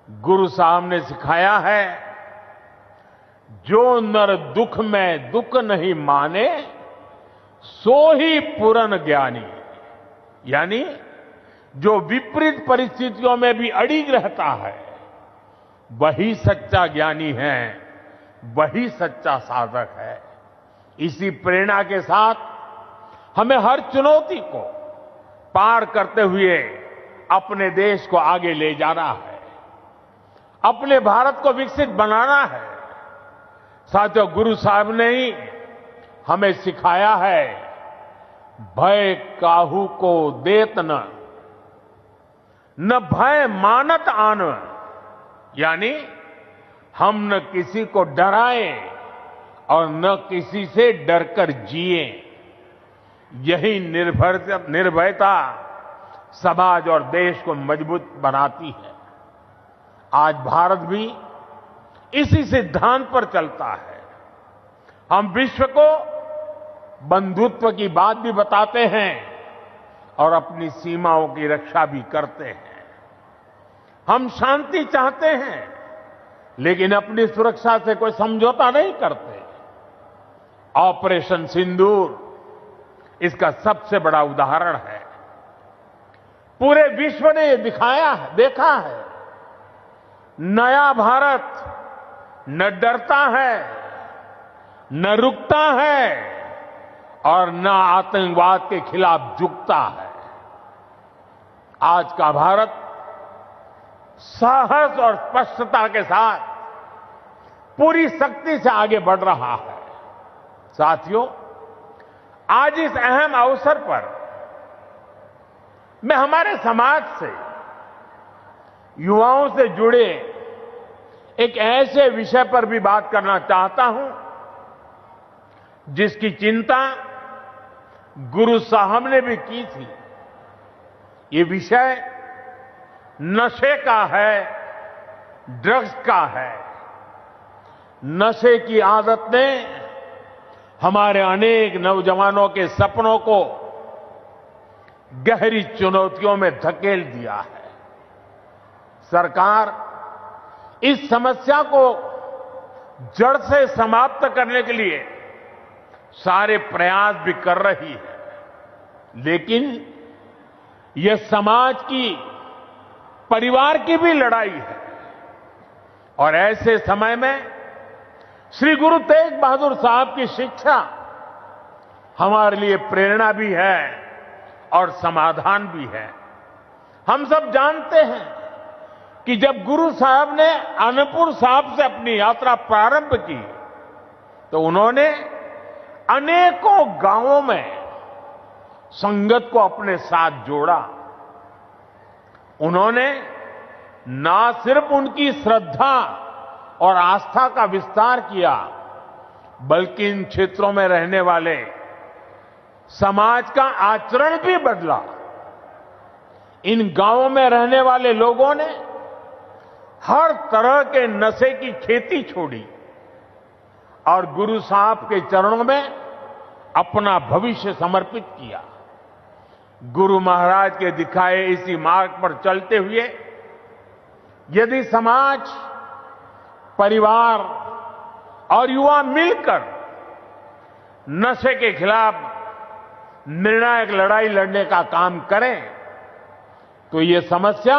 गुरु साहब ने सिखाया है, जो नर दुख में दुख नहीं माने, सो ही पूर्ण ज्ञानी। यानी जो विपरीत परिस्थितियों में भी अड़िग रहता है, वही सच्चा ज्ञानी है, वही सच्चा साधक है। इसी प्रेरणा के साथ हमें हर चुनौती को पार करते हुए अपने देश को आगे ले जाना है, अपने भारत को विकसित बनाना है। साथियों, गुरु साहब ने ही हमें सिखाया है, भय काहू को देत न भय मानत आन। यानी हम न किसी को डराएं और न किसी से डरकर जिए। यही निर्भयता समाज और देश को मजबूत बनाती है। आज भारत भी इसी सिद्धांत पर चलता है। हम विश्व को बंधुत्व की बात भी बताते हैं और अपनी सीमाओं की रक्षा भी करते हैं। हम शांति चाहते हैं, लेकिन अपनी सुरक्षा से कोई समझौता नहीं करते। ऑपरेशन सिंदूर इसका सबसे बड़ा उदाहरण है। पूरे विश्व ने ये देखा है, नया भारत न डरता है, न रुकता है और न आतंकवाद के खिलाफ झुकता है। आज का भारत साहस और स्पष्टता के साथ पूरी शक्ति से आगे बढ़ रहा है। साथियों, आज इस अहम अवसर पर मैं हमारे समाज से, युवाओं से जुड़े एक ऐसे विषय पर भी बात करना चाहता हूं, जिसकी चिंता गुरु साहब ने भी की थी। ये विषय नशे का है, ड्रग्स का है। नशे की आदत ने हमारे अनेक नौजवानों के सपनों को गहरी चुनौतियों में धकेल दिया है। सरकार इस समस्या को जड़ से समाप्त करने के लिए सारे प्रयास भी कर रही है, लेकिन यह समाज की, परिवार की भी लड़ाई है। और ऐसे समय में श्री गुरु तेग बहादुर साहब की शिक्षा हमारे लिए प्रेरणा भी है और समाधान भी है। हम सब जानते हैं कि जब गुरु साहब ने आनंदपुर साहब से अपनी यात्रा प्रारंभ की, तो उन्होंने अनेकों गांवों में संगत को अपने साथ जोड़ा। उन्होंने ना सिर्फ उनकी श्रद्धा और आस्था का विस्तार किया, बल्कि इन क्षेत्रों में रहने वाले समाज का आचरण भी बदला। इन गांवों में रहने वाले लोगों ने हर तरह के नशे की खेती छोड़ी और गुरु साहब के चरणों में अपना भविष्य समर्पित किया। गुरु महाराज के दिखाए इसी मार्ग पर चलते हुए यदि समाज, परिवार और युवा मिलकर नशे के खिलाफ निर्णायक लड़ाई लड़ने का काम करें, तो ये समस्या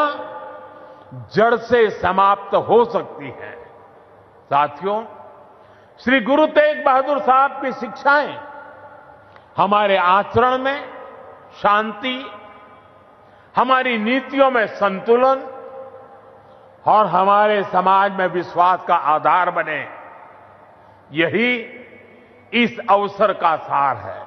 जड़ से समाप्त हो सकती है। साथियों, श्री गुरु तेग बहादुर साहब की शिक्षाएं हमारे आचरण में शांति, हमारी नीतियों में संतुलन और हमारे समाज में विश्वास का आधार बने, यही इस अवसर का सार है।